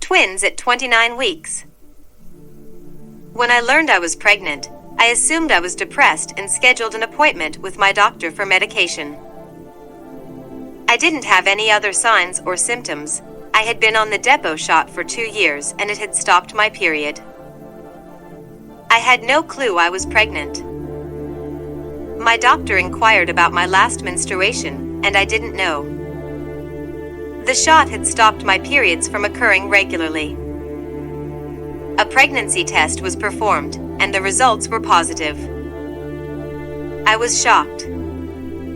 twins at 29 weeks. When I learned I was pregnant, I assumed I was depressed and scheduled an appointment with my doctor for medication. I didn't have any other signs or symptoms. I had been on the depot shot for 2 years and it had stopped my period. I had no clue I was pregnant. My doctor inquired about my last menstruation, and I didn't know. The shot had stopped my periods from occurring regularly. A pregnancy test was performed, and the results were positive. I was shocked.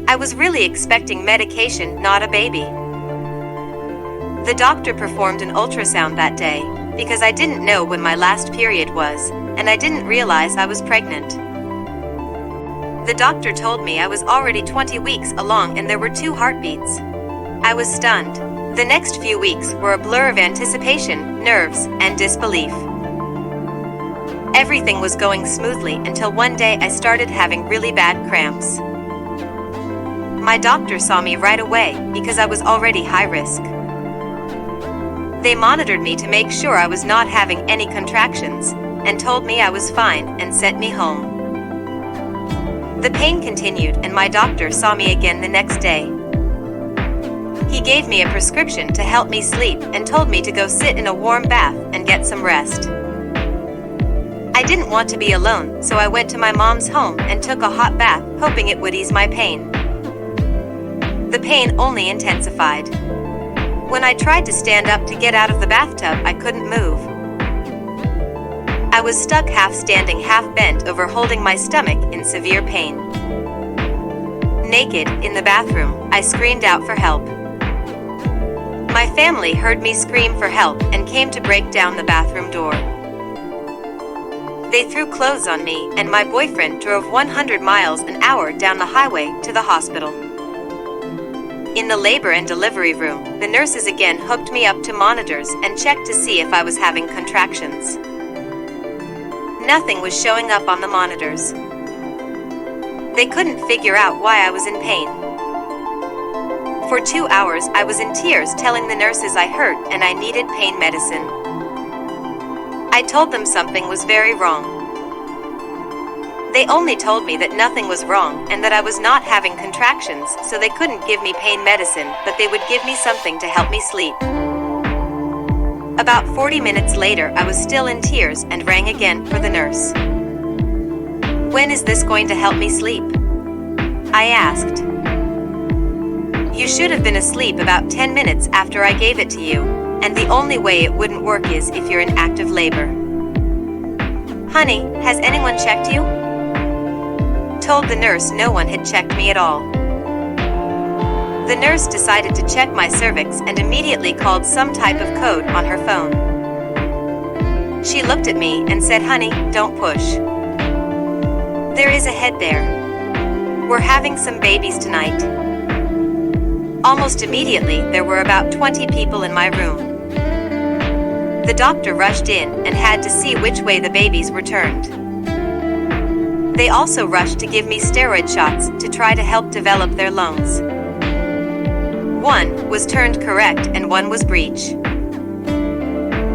I was really expecting medication, not a baby. The doctor performed an ultrasound that day, because I didn't know when my last period was, and I didn't realize I was pregnant. The doctor told me I was already 20 weeks along and there were 2 heartbeats. I was stunned. The next few weeks were a blur of anticipation, nerves, and disbelief. Everything was going smoothly until one day I started having really bad cramps. My doctor saw me right away because I was already high risk. They monitored me to make sure I was not having any contractions, and told me I was fine and sent me home. The pain continued and my doctor saw me again the next day. He gave me a prescription to help me sleep and told me to go sit in a warm bath and get some rest. I didn't want to be alone, so I went to my mom's home and took a hot bath, hoping it would ease my pain. The pain only intensified. When I tried to stand up to get out of the bathtub, I couldn't move. I was stuck half standing, half bent over, holding my stomach in severe pain. Naked, in the bathroom, I screamed out for help. My family heard me scream for help and came to break down the bathroom door. They threw clothes on me, and my boyfriend drove 100 miles an hour down the highway to the hospital. In the labor and delivery room, the nurses again hooked me up to monitors and checked to see if I was having contractions. Nothing was showing up on the monitors. They couldn't figure out why I was in pain. For 2 hours, I was in tears telling the nurses I hurt and I needed pain medicine. I told them something was very wrong. They only told me that nothing was wrong and that I was not having contractions, so they couldn't give me pain medicine, but they would give me something to help me sleep. About 40 minutes later, I was still in tears and rang again for the nurse. "When is this going to help me sleep?" I asked. "You should have been asleep about 10 minutes after I gave it to you, and the only way it wouldn't work is if you're in active labor." "Honey, has anyone checked you?" Told the nurse no one had checked me at all. The nurse decided to check my cervix and immediately called some type of code on her phone. She looked at me and said, "Honey, don't push. There is a head there. We're having some babies tonight." Almost immediately, there were about 20 people in my room. The doctor rushed in and had to see which way the babies were turned. They also rushed to give me steroid shots to try to help develop their lungs. One was turned correct and one was breech.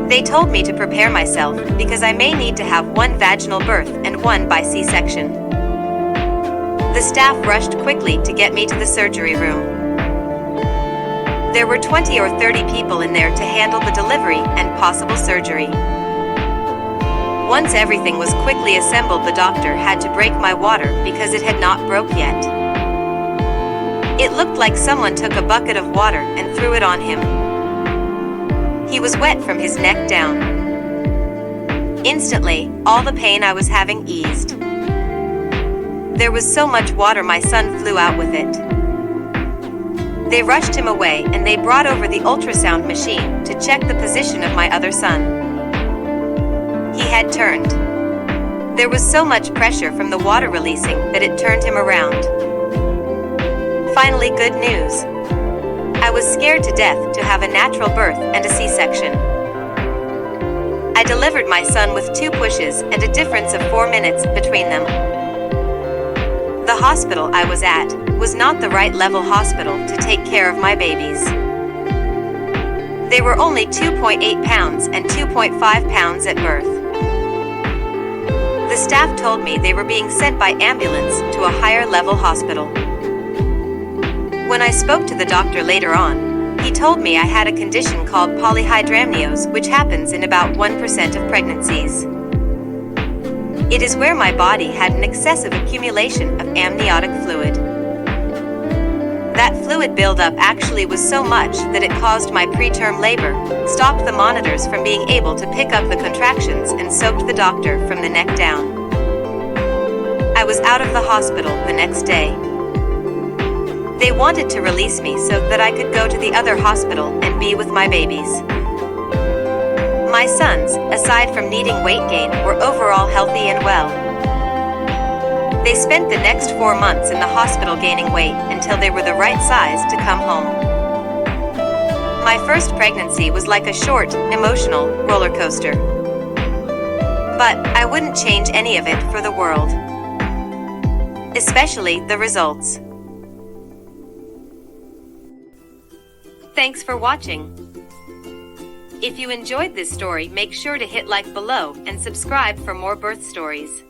They told me to prepare myself because I may need to have one vaginal birth and one by C-section. The staff rushed quickly to get me to the surgery room. There were 20 or 30 people in there to handle the delivery and possible surgery. Once everything was quickly assembled, the doctor had to break my water because it had not broke yet. It looked like someone took a bucket of water and threw it on him. He was wet from his neck down. Instantly, all the pain I was having eased. There was so much water my son flew out with it. They rushed him away and they brought over the ultrasound machine to check the position of my other son. He had turned. There was so much pressure from the water releasing that it turned him around. Finally, good news. I was scared to death to have a natural birth and a C-section. I delivered my son with 2 pushes and a difference of 4 minutes between them. The hospital I was at was not the right level hospital to take care of my babies. They were only 2.8 pounds and 2.5 pounds at birth. The staff told me they were being sent by ambulance to a higher level hospital. When I spoke to the doctor later on, he told me I had a condition called polyhydramnios, which happens in about 1% of pregnancies. It is where my body had an excessive accumulation of amniotic fluid. That fluid buildup actually was so much that it caused my preterm labor, stopped the monitors from being able to pick up the contractions, and soaked the doctor from the neck down. I was out of the hospital the next day. They wanted to release me so that I could go to the other hospital and be with my babies. My sons, aside from needing weight gain, were overall healthy and well. They spent the next 4 months in the hospital gaining weight until they were the right size to come home. My first pregnancy was like a short, emotional roller coaster. But I wouldn't change any of it for the world. Especially the results. Thanks for watching. If you enjoyed this story, make sure to hit like below and subscribe for more birth stories.